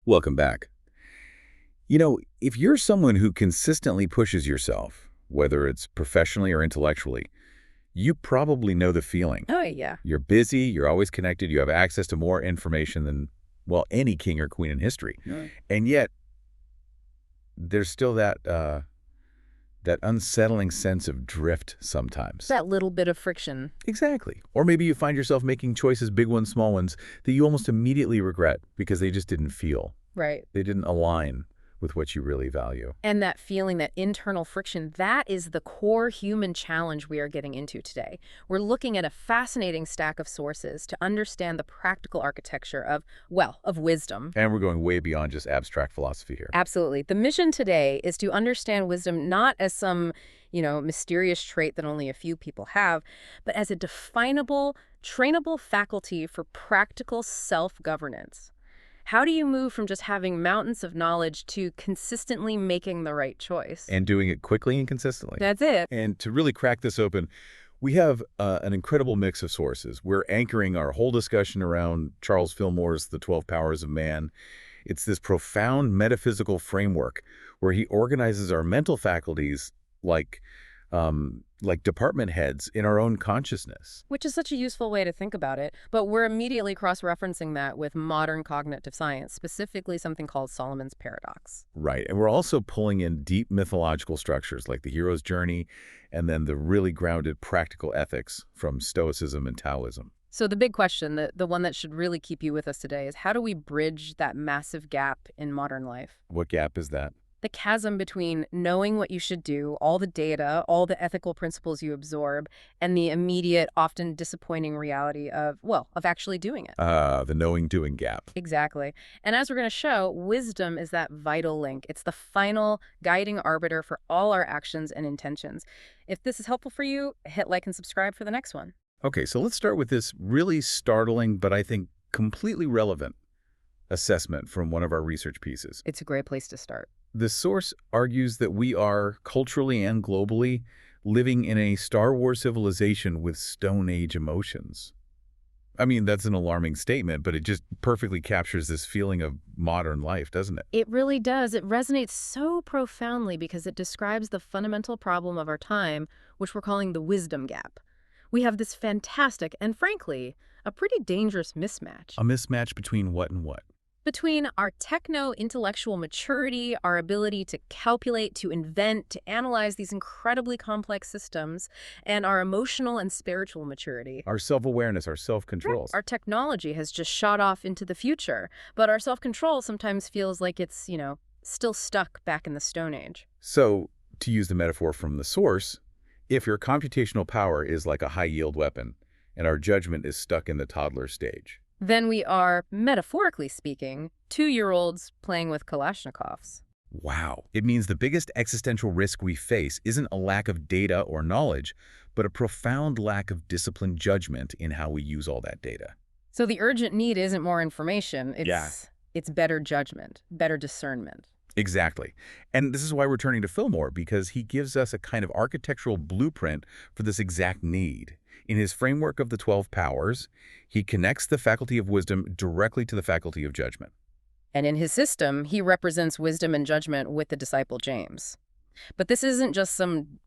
Welcome back. If you're someone who consistently pushes yourself, whether it's professionally or intellectually, you probably know the feeling. Oh, yeah. You're busy, you're always connected, you have access to more information than, well, any king or queen in history. Yeah. And yet, there's still that unsettling sense of drift sometimes. That little bit of friction. Exactly. Or maybe you find yourself making choices, big ones, small ones, that you almost immediately regret because they just didn't feel. Right. They didn't align with what you really value. And that feeling, that internal friction, that is the core human challenge we are getting into today. We're looking at a fascinating stack of sources to understand the practical architecture of wisdom. And we're going way beyond just abstract philosophy here. Absolutely. The mission today is to understand wisdom not as some, mysterious trait that only a few people have, but as a definable, trainable faculty for practical self-governance. How do you move from just having mountains of knowledge to consistently making the right choice? And doing it quickly and consistently. That's it. And to really crack this open, we have an incredible mix of sources. We're anchoring our whole discussion around Charles Fillmore's The 12 Powers of Man. It's this profound metaphysical framework where he organizes our mental faculties like department heads in our own consciousness. Which is such a useful way to think about it, but we're immediately cross-referencing that with modern cognitive science, specifically something called Solomon's paradox. Right, and we're also pulling in deep mythological structures like the hero's journey and then the really grounded practical ethics from Stoicism and Taoism. So the big question, the one that should really keep you with us today, is how do we bridge that massive gap in modern life? What gap is that? The chasm between knowing what you should do, all the data, all the ethical principles you absorb, and the immediate, often disappointing reality of actually doing it. The knowing-doing gap. Exactly. And as we're going to show, wisdom is that vital link. It's the final guiding arbiter for all our actions and intentions. If this is helpful for you, hit like and subscribe for the next one. Okay, so let's start with this really startling, but I think completely relevant assessment from one of our research pieces. It's a great place to start. The source argues that we are, culturally and globally, living in a Star Wars civilization with Stone Age emotions. I mean, that's an alarming statement, but it just perfectly captures this feeling of modern life, doesn't it? It really does. It resonates so profoundly because it describes the fundamental problem of our time, which we're calling the wisdom gap. We have this fantastic and, frankly, a pretty dangerous mismatch. A mismatch between what and what? Between our techno-intellectual maturity, our ability to calculate, to invent, to analyze these incredibly complex systems, and our emotional and spiritual maturity. Our self-awareness, our self-control. Right. Our technology has just shot off into the future, but our self-control sometimes feels like it's, still stuck back in the Stone Age. So, to use the metaphor from the source, if your computational power is like a high-yield weapon, and our judgment is stuck in the toddler stage, then we are, metaphorically speaking, 2-year-olds playing with Kalashnikovs. Wow. It means the biggest existential risk we face isn't a lack of data or knowledge, but a profound lack of disciplined judgment in how we use all that data. So the urgent need isn't more information, it's better judgment, better discernment. Exactly. And this is why we're turning to Fillmore, because he gives us a kind of architectural blueprint for this exact need. In his framework of the 12 powers, he connects the faculty of wisdom directly to the faculty of judgment. And in his system, he represents wisdom and judgment with the disciple James. But this isn't just some,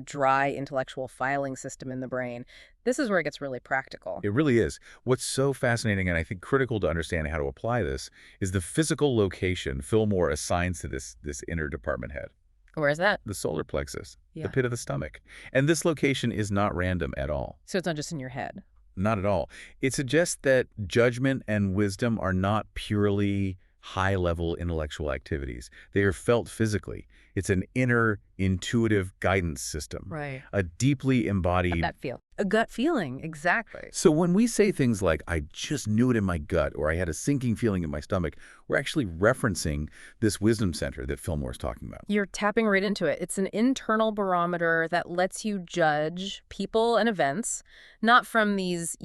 dry intellectual filing system in the brain. This is where it gets really practical. It really is. What's so fascinating, and I think critical to understanding how to apply this, is the physical location Fillmore assigns to this inner department head. Where is that? The solar plexus, Yeah. the pit of the stomach. And this location is not random at all. So it's not just in your head. Not at all. It suggests that judgment and wisdom are not purely high-level intellectual activities. They are felt physically. It's an inner, intuitive guidance system. Right. A deeply embodied... A gut feeling, exactly. So when we say things like, I just knew it in my gut, or I had a sinking feeling in my stomach, we're actually referencing this wisdom center that Fillmore's talking about. You're tapping right into it. It's an internal barometer that lets you judge people and events, not from these,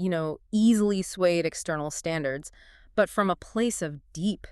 easily swayed external standards, but from a place of deep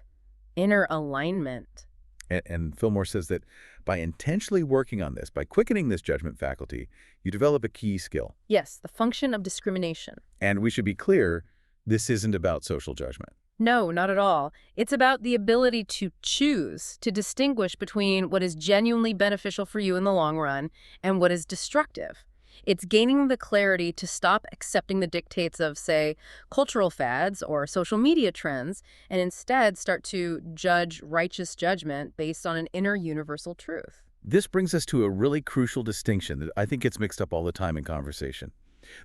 inner alignment. And Fillmore says that by intentionally working on this, by quickening this judgment faculty, you develop a key skill. Yes, the function of discrimination. And we should be clear, this isn't about social judgment. No, not at all. It's about the ability to choose, to distinguish between what is genuinely beneficial for you in the long run and what is destructive. It's gaining the clarity to stop accepting the dictates of, say, cultural fads or social media trends, and instead start to judge righteous judgment based on an inner universal truth. This brings us to a really crucial distinction that I think gets mixed up all the time in conversation.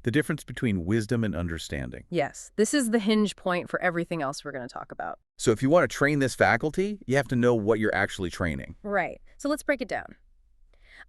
The difference between wisdom and understanding. Yes, this is the hinge point for everything else we're going to talk about. So if you want to train this faculty, you have to know what you're actually training. Right. So let's break it down.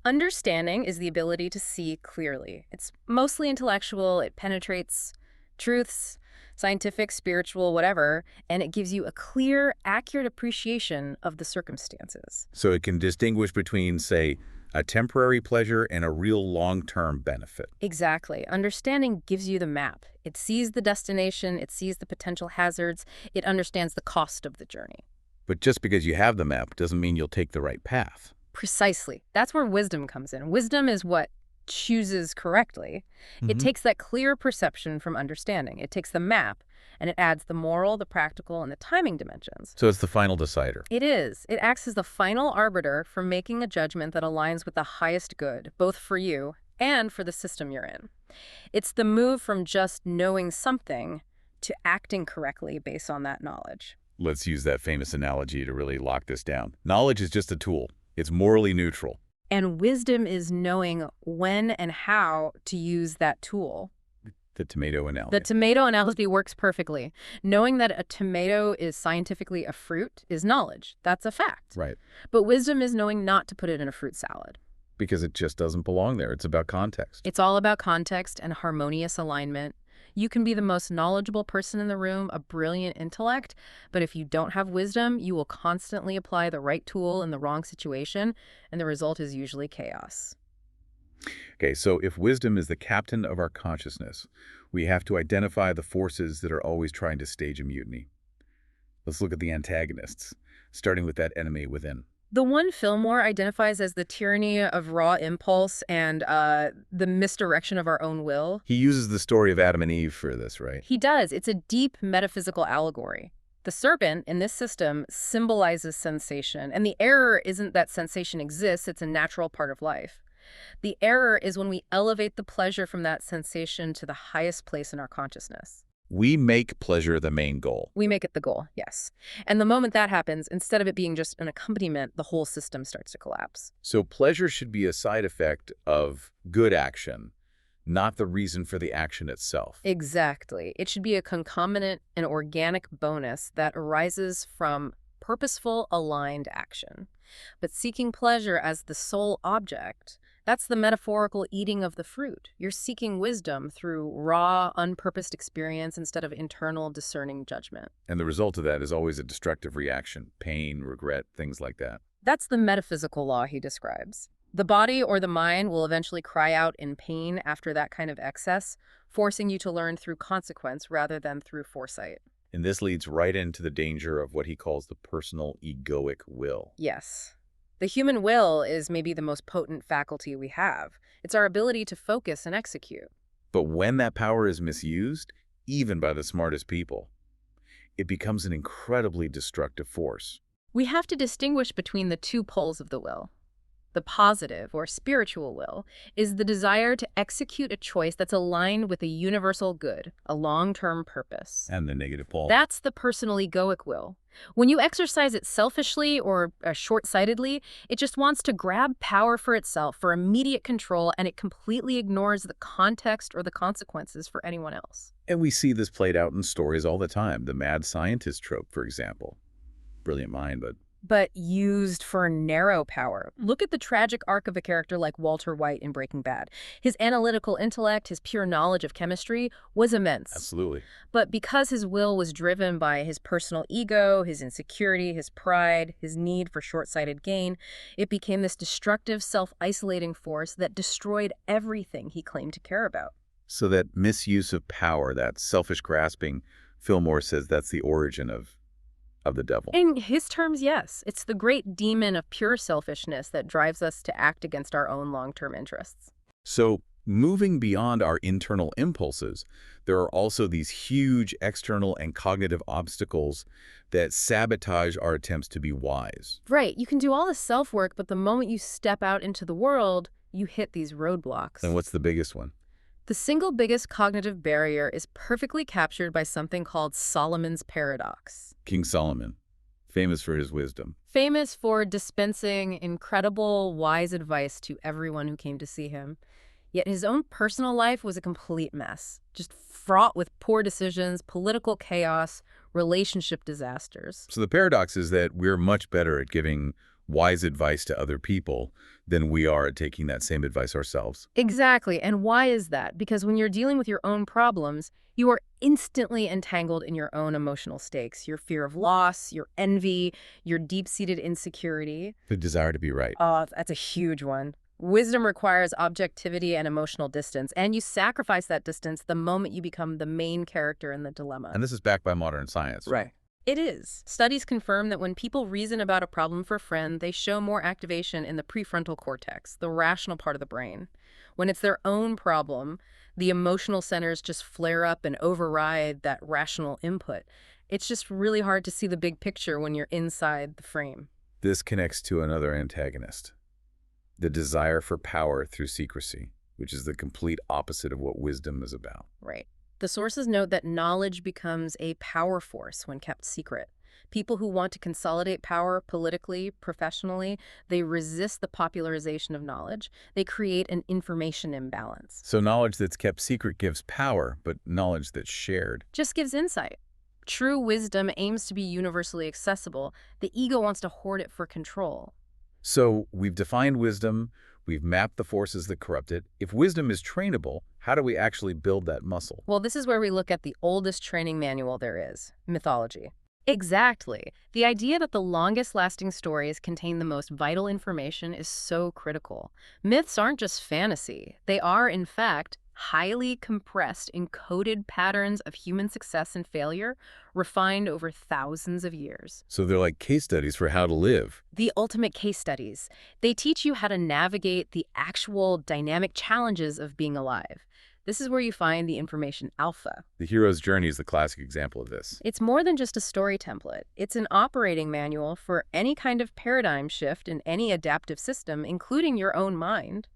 Understanding is the ability to see clearly. It's mostly intellectual, it penetrates truths, scientific, spiritual, whatever, and it gives you a clear, accurate appreciation of the circumstances. So it can distinguish between, say, a temporary pleasure and a real long-term benefit. Exactly. Understanding gives you the map. It sees the destination, it sees the potential hazards, it understands the cost of the journey. But just because you have the map doesn't mean you'll take the right path. Precisely. That's where wisdom comes in. Wisdom is what chooses correctly. It takes that clear perception from understanding. It takes the map, and it adds the moral, the practical, and the timing dimensions. So it's the final decider. It is. It acts as the final arbiter for making a judgment that aligns with the highest good, both for you and for the system you're in. It's the move from just knowing something to acting correctly based on that knowledge. Let's use that famous analogy to really lock this down. Knowledge is just a tool. It's morally neutral. And wisdom is knowing when and how to use that tool. The tomato analogy. The tomato analogy works perfectly. Knowing that a tomato is scientifically a fruit is knowledge. That's a fact. Right. But wisdom is knowing not to put it in a fruit salad. Because it just doesn't belong there. It's about context. It's all about context and harmonious alignment. You can be the most knowledgeable person in the room, a brilliant intellect, but if you don't have wisdom, you will constantly apply the right tool in the wrong situation, and the result is usually chaos. Okay, so if wisdom is the captain of our consciousness, we have to identify the forces that are always trying to stage a mutiny. Let's look at the antagonists, starting with that enemy within. The one Fillmore identifies as the tyranny of raw impulse and the misdirection of our own will. He uses the story of Adam and Eve for this, right? He does. It's a deep metaphysical allegory. The serpent in this system symbolizes sensation, and the error isn't that sensation exists, it's a natural part of life. The error is when we elevate the pleasure from that sensation to the highest place in our consciousness. We make pleasure the main goal. We make it the goal, yes. And the moment that happens, instead of it being just an accompaniment, the whole system starts to collapse. So pleasure should be a side effect of good action, not the reason for the action itself. Exactly. It should be a concomitant and organic bonus that arises from purposeful, aligned action. But seeking pleasure as the sole object, that's the metaphorical eating of the fruit. You're seeking wisdom through raw, unpurposed experience instead of internal, discerning judgment. And the result of that is always a destructive reaction, pain, regret, things like that. That's the metaphysical law he describes. The body or the mind will eventually cry out in pain after that kind of excess, forcing you to learn through consequence rather than through foresight. And this leads right into the danger of what he calls the personal egoic will. Yes. The human will is maybe the most potent faculty we have. It's our ability to focus and execute. But when that power is misused, even by the smartest people, it becomes an incredibly destructive force. We have to distinguish between the two poles of the will. The positive, or spiritual will, is the desire to execute a choice that's aligned with a universal good, a long-term purpose. And the negative pole. That's the personal egoic will. When you exercise it selfishly or short-sightedly, it just wants to grab power for itself, for immediate control, and it completely ignores the context or the consequences for anyone else. And we see this played out in stories all the time. The mad scientist trope, for example. Brilliant mind, but used for narrow power. Look at the tragic arc of a character like Walter White in Breaking Bad. His analytical intellect, his pure knowledge of chemistry was immense. Absolutely. But because his will was driven by his personal ego, his insecurity, his pride, his need for short-sighted gain, it became this destructive, self-isolating force that destroyed everything he claimed to care about. So that misuse of power, that selfish grasping, Fillmore says that's the origin of the devil. In his terms, yes. It's the great demon of pure selfishness that drives us to act against our own long-term interests. So Moving beyond our internal impulses, there are also these huge external and cognitive obstacles that sabotage our attempts to be wise. Right, you can do all the self-work, but the moment you step out into the world, you hit these roadblocks. And what's the biggest one? The single biggest cognitive barrier is perfectly captured by something called Solomon's paradox. King Solomon, famous for his wisdom. Famous for dispensing incredible, wise advice to everyone who came to see him. Yet his own personal life was a complete mess, just fraught with poor decisions, political chaos, relationship disasters. So the paradox is that we're much better at giving wise advice to other people than we are at taking that same advice ourselves. Exactly. And why is that? Because when you're dealing with your own problems, you are instantly entangled in your own emotional stakes, your fear of loss, your envy, your deep-seated insecurity. The desire to be right. Oh, that's a huge one. Wisdom requires objectivity and emotional distance, and you sacrifice that distance the moment you become the main character in the dilemma. And this is backed by modern science. Right. It is. Studies confirm that when people reason about a problem for a friend, they show more activation in the prefrontal cortex, the rational part of the brain. When it's their own problem, the emotional centers just flare up and override that rational input. It's just really hard to see the big picture when you're inside the frame. This connects to another antagonist, the desire for power through secrecy, which is the complete opposite of what wisdom is about. Right. The sources note that knowledge becomes a power force when kept secret. People who want to consolidate power politically, professionally, they resist the popularization of knowledge. They create an information imbalance. So knowledge that's kept secret gives power, but knowledge that's shared Just gives insight. True wisdom aims to be universally accessible. The ego wants to hoard it for control. So we've defined wisdom, we've mapped the forces that corrupt it. If wisdom is trainable, how do we actually build that muscle? Well, this is where we look at the oldest training manual there is, mythology. Exactly. The idea that the longest-lasting stories contain the most vital information is so critical. Myths aren't just fantasy. They are, in fact, highly compressed, encoded patterns of human success and failure, refined over thousands of years. So they're like case studies for how to live. The ultimate case studies. They teach you how to navigate the actual dynamic challenges of being alive. This is where you find the information alpha. The hero's journey is the classic example of this. It's more than just a story template. It's an operating manual for any kind of paradigm shift in any adaptive system, including your own mind.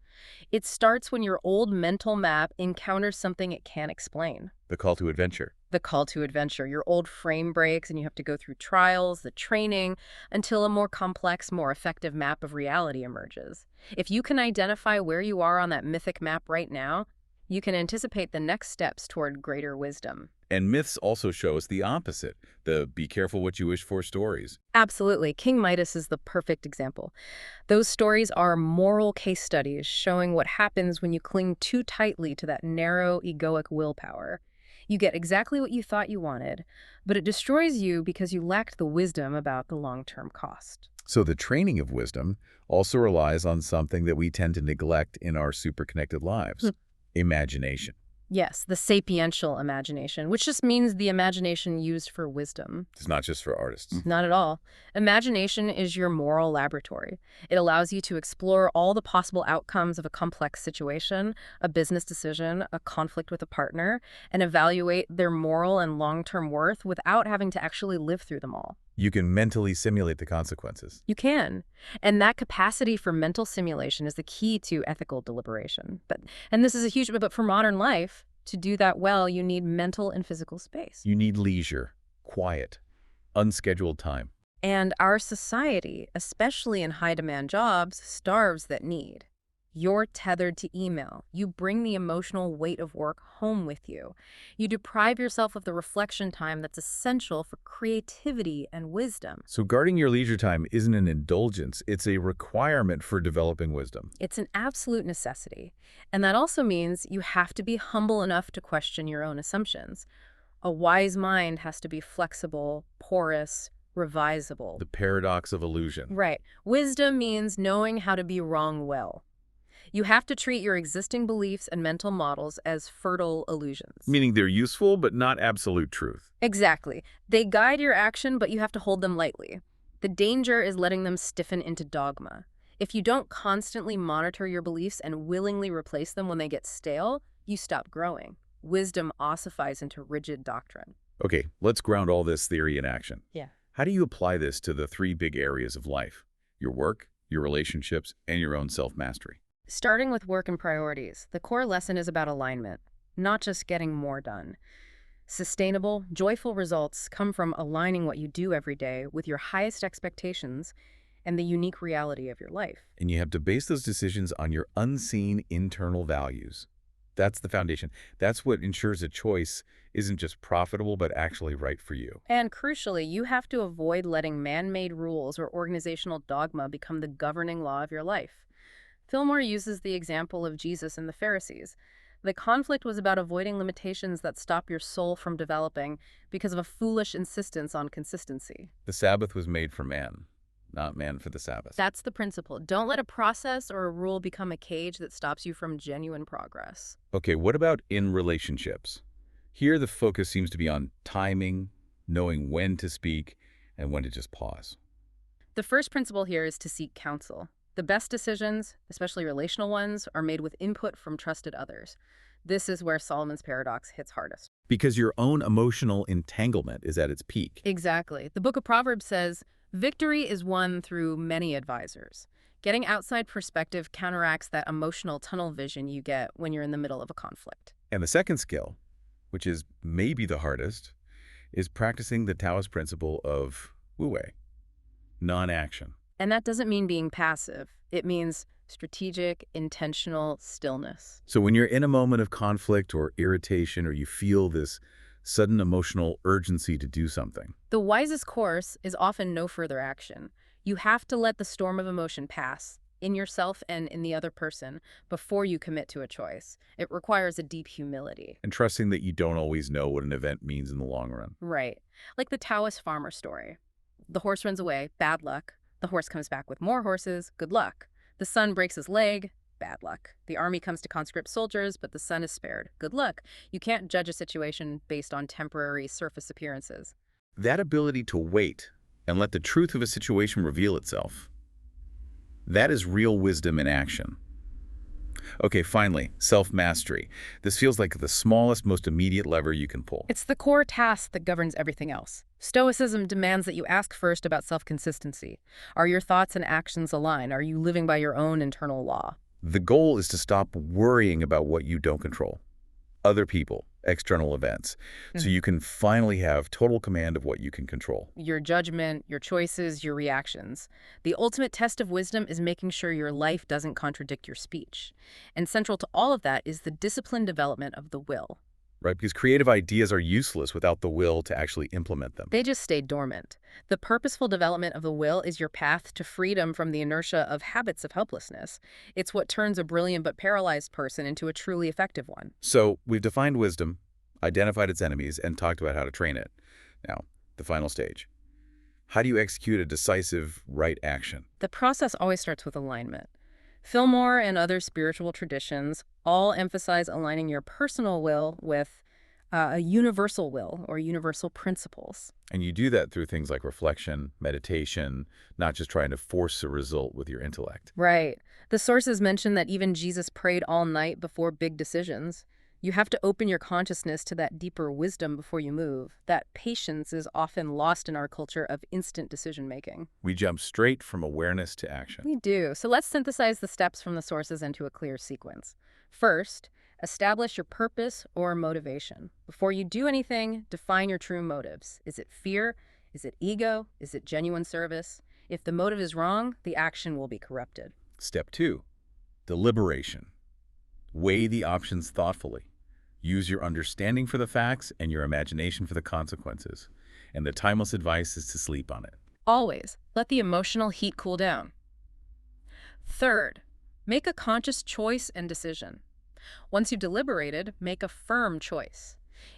It starts when your old mental map encounters something it can't explain. The call to adventure. The call to adventure. Your old frame breaks and you have to go through trials, the training, until a more complex, more effective map of reality emerges. If you can identify where you are on that mythic map right now, you can anticipate the next steps toward greater wisdom. And myths also show us the opposite, the be careful what you wish for stories. Absolutely. King Midas is the perfect example. Those stories are moral case studies showing what happens when you cling too tightly to that narrow, egoic willpower. You get exactly what you thought you wanted, but it destroys you because you lacked the wisdom about the long-term cost. So the training of wisdom also relies on something that we tend to neglect in our superconnected lives, imagination. Yes, the sapiential imagination, which just means the imagination used for wisdom. It's not just for artists. Not at all. Imagination is your moral laboratory. It allows you to explore all the possible outcomes of a complex situation, a business decision, a conflict with a partner, and evaluate their moral and long-term worth without having to actually live through them all. You can mentally simulate the consequences. You can. And that capacity for mental simulation is the key to ethical deliberation. And this is a huge, but for modern life, to do that well, you need mental and physical space. You need leisure, quiet, unscheduled time. And our society, especially in high-demand jobs, starves that need. You're tethered to email. You bring the emotional weight of work home with you. You deprive yourself of the reflection time that's essential for creativity and wisdom. So guarding your leisure time isn't an indulgence, it's a requirement for developing wisdom. It's an absolute necessity. And that also means you have to be humble enough to question your own assumptions. A wise mind has to be flexible, porous, revisable. The paradox of illusion. Right. Wisdom means knowing how to be wrong well. You have to treat your existing beliefs and mental models as fertile illusions. Meaning they're useful, but not absolute truth. Exactly. They guide your action, but you have to hold them lightly. The danger is letting them stiffen into dogma. If you don't constantly monitor your beliefs and willingly replace them when they get stale, you stop growing. Wisdom ossifies into rigid doctrine. Okay, let's ground all this theory in action. Yeah. How do you apply this to the three big areas of life? Your work, your relationships, and your own self-mastery. Starting with work and priorities, the core lesson is about alignment, not just getting more done. Sustainable, joyful results come from aligning what you do every day with your highest expectations and the unique reality of your life. And you have to base those decisions on your unseen internal values. That's the foundation. That's what ensures a choice isn't just profitable, but actually right for you. And crucially, you have to avoid letting man-made rules or organizational dogma become the governing law of your life. Fillmore uses the example of Jesus and the Pharisees. The conflict was about avoiding limitations that stop your soul from developing because of a foolish insistence on consistency. The Sabbath was made for man, not man for the Sabbath. That's the principle. Don't let a process or a rule become a cage that stops you from genuine progress. Okay, what about in relationships? Here the focus seems to be on timing, knowing when to speak, and when to just pause. The first principle here is to seek counsel. The best decisions, especially relational ones, are made with input from trusted others. This is where Solomon's paradox hits hardest. Because your own emotional entanglement is at its peak. Exactly. The book of Proverbs says, "Victory is won through many advisors." Getting outside perspective counteracts that emotional tunnel vision you get when you're in the middle of a conflict. And the second skill, which is maybe the hardest, is practicing the Taoist principle of wu-wei, non-action. And that doesn't mean being passive. It means strategic, intentional stillness. So when you're in a moment of conflict or irritation, or you feel this sudden emotional urgency to do something, The wisest course is often no further action. You have to let the storm of emotion pass, in yourself and in the other person, before you commit to a choice. It requires a deep humility. and trusting that you don't always know what an event means in the long run. Right. Like the Taoist farmer story. The horse runs away, bad luck. The horse comes back with more horses, good luck. The son breaks his leg, bad luck. The army comes to conscript soldiers, but the son is spared, good luck. You can't judge a situation based on temporary surface appearances. That ability to wait and let the truth of a situation reveal itself, that is real wisdom in action. Okay, finally, self-mastery. This feels like the smallest, most immediate lever you can pull. It's the core task that governs everything else. Stoicism demands that you ask first about self-consistency. Are your thoughts and actions aligned? Are you living by your own internal law? The goal is to stop worrying about what you don't control, other people, external events, so you can finally have total command of what you can control. Your judgment, your choices, your reactions. The ultimate test of wisdom is making sure your life doesn't contradict your speech. And central to all of that is the disciplined development of the will. Right? Because creative ideas are useless without the will to actually implement them. They just stay dormant. The purposeful development of the will is your path to freedom from the inertia of habits of helplessness. It's what turns a brilliant but paralyzed person into a truly effective one. So we've defined wisdom, identified its enemies, and talked about how to train it. Now, the final stage. How do you execute a decisive right action? The process always starts with alignment. Fillmore and other spiritual traditions all emphasize aligning your personal will with a universal will or universal principles. And you do that through things like reflection, meditation, not just trying to force a result with your intellect. Right. The sources mention that even Jesus prayed all night before big decisions. You have to open your consciousness to that deeper wisdom before you move. That patience is often lost in our culture of instant decision-making. We jump straight from awareness to action. We do. So let's synthesize the steps from the sources into a clear sequence. First, establish your purpose or motivation. Before you do anything, define your true motives. Is it fear? Is it ego? Is it genuine service? If the motive is wrong, the action will be corrupted. Step 2, deliberation. Weigh the options thoughtfully. Use your understanding for the facts and your imagination for the consequences. And the timeless advice is to sleep on it. Always, let the emotional heat cool down. Third, make a conscious choice and decision. Once you've deliberated, make a firm choice.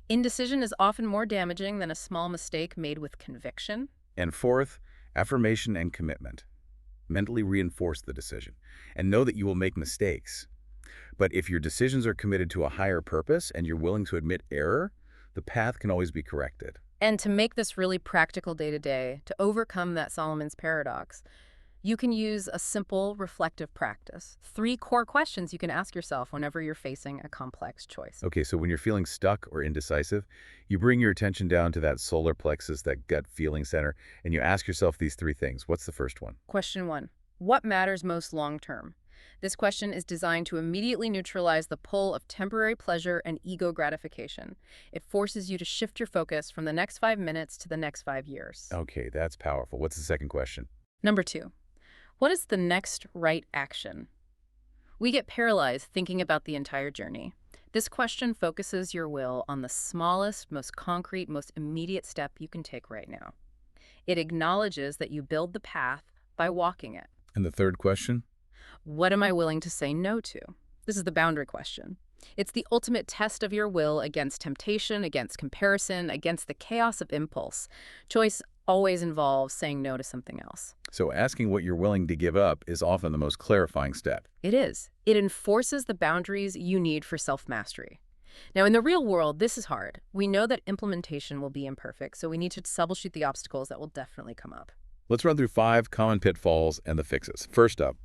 Indecision is often more damaging than a small mistake made with conviction. And fourth, affirmation and commitment. Mentally reinforce the decision and know that you will make mistakes. But if your decisions are committed to a higher purpose and you're willing to admit error, the path can always be corrected. And to make this really practical day-to-day, to overcome that Solomon's paradox, You can use a simple reflective practice. 3 core questions you can ask yourself whenever you're facing a complex choice. Okay, so when you're feeling stuck or indecisive, you bring your attention down to that solar plexus, that gut feeling center, and you ask yourself these 3 things. What's the first one? Question 1. What matters most long-term? This question is designed to immediately neutralize the pull of temporary pleasure and ego gratification. It forces you to shift your focus from the next 5 minutes to the next 5 years. Okay, that's powerful. What's the second question? Number 2. What is the next right action? We get paralyzed thinking about the entire journey. This question focuses your will on the smallest, most concrete, most immediate step you can take right now. It acknowledges that you build the path by walking it. And the third question? What am I willing to say no to? This is the boundary question. It's the ultimate test of your will against temptation, against comparison, against the chaos of impulse. Choice always involves saying no to something else. So asking what you're willing to give up is often the most clarifying step. It is. It enforces the boundaries you need for self-mastery. Now, in the real world, this is hard. We know that implementation will be imperfect, so we need to troubleshoot the obstacles that will definitely come up. Let's run through 5 common pitfalls and the fixes. First up,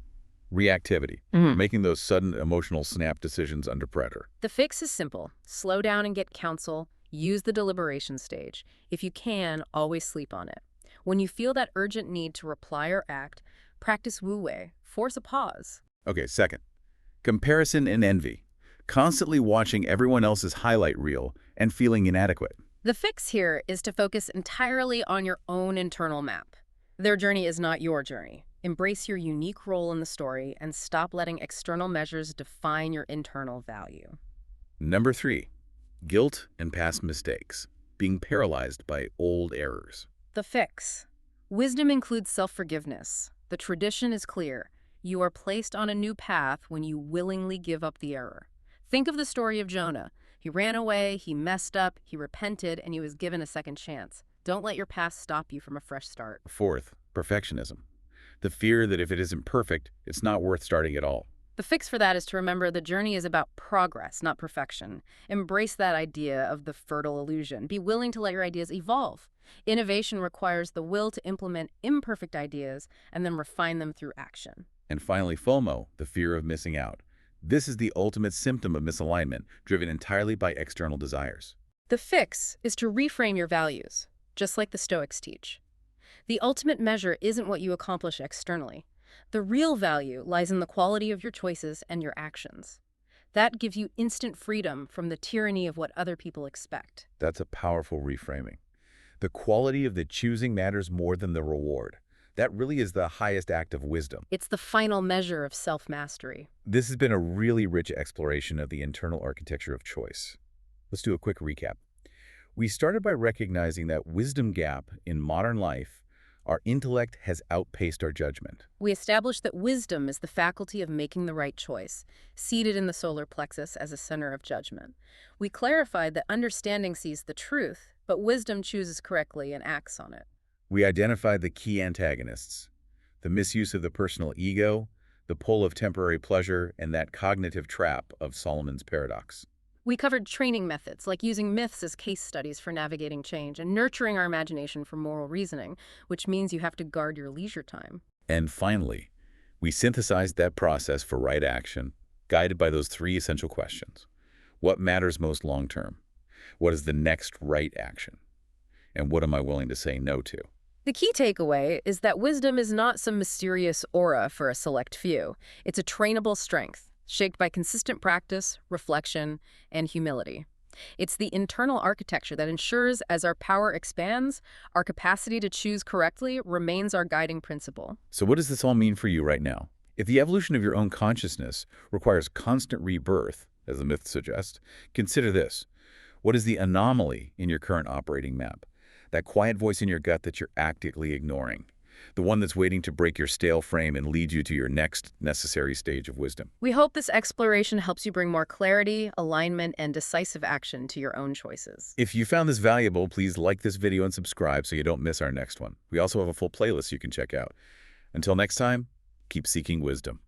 reactivity, making those sudden emotional snap decisions under pressure. The fix is simple. Slow down and get counsel. Use the deliberation stage. If you can, always sleep on it. When you feel that urgent need to reply or act, practice wu-wei. Force a pause. Okay, second, comparison and envy, constantly watching everyone else's highlight reel and feeling inadequate. The fix here is to focus entirely on your own internal map. Their journey is not your journey. Embrace your unique role in the story and stop letting external measures define your internal value. Number 3, guilt and past mistakes, being paralyzed by old errors. The fix. Wisdom includes self-forgiveness. The tradition is clear. You are placed on a new path when you willingly give up the error. Think of the story of Jonah. He ran away, he messed up, he repented, and he was given a second chance. Don't let your past stop you from a fresh start. Fourth, perfectionism, the fear that if it isn't perfect, it's not worth starting at all. The fix for that is to remember the journey is about progress, not perfection. Embrace that idea of the fertile illusion. Be willing to let your ideas evolve. Innovation requires the will to implement imperfect ideas and then refine them through action. And finally, FOMO, the fear of missing out. This is the ultimate symptom of misalignment, driven entirely by external desires. The fix is to reframe your values, just like the Stoics teach. The ultimate measure isn't what you accomplish externally. The real value lies in the quality of your choices and your actions. That gives you instant freedom from the tyranny of what other people expect. That's a powerful reframing. The quality of the choosing matters more than the reward. That really is the highest act of wisdom. It's the final measure of self-mastery. This has been a really rich exploration of the internal architecture of choice. Let's do a quick recap. We started by recognizing that wisdom gap in modern life, our intellect has outpaced our judgment. We established that wisdom is the faculty of making the right choice, seated in the solar plexus as a center of judgment. We clarified that understanding sees the truth, but wisdom chooses correctly and acts on it. We identified the key antagonists, the misuse of the personal ego, the pull of temporary pleasure, and that cognitive trap of Solomon's paradox. We covered training methods, like using myths as case studies for navigating change and nurturing our imagination for moral reasoning, which means you have to guard your leisure time. And finally, we synthesized that process for right action, guided by those 3 essential questions. What matters most long-term? What is the next right action? And what am I willing to say no to? The key takeaway is that wisdom is not some mysterious aura for a select few. It's a trainable strength, shaped by consistent practice, reflection, and humility. It's the internal architecture that ensures as our power expands, our capacity to choose correctly remains our guiding principle. So what does this all mean for you right now? If the evolution of your own consciousness requires constant rebirth, as the myth suggests, consider this. What is the anomaly in your current operating map? That quiet voice in your gut that you're actively ignoring. The one that's waiting to break your stale frame and lead you to your next necessary stage of wisdom. We hope this exploration helps you bring more clarity, alignment, and decisive action to your own choices. If you found this valuable, please like this video and subscribe so you don't miss our next one. We also have a full playlist you can check out. Until next time, keep seeking wisdom.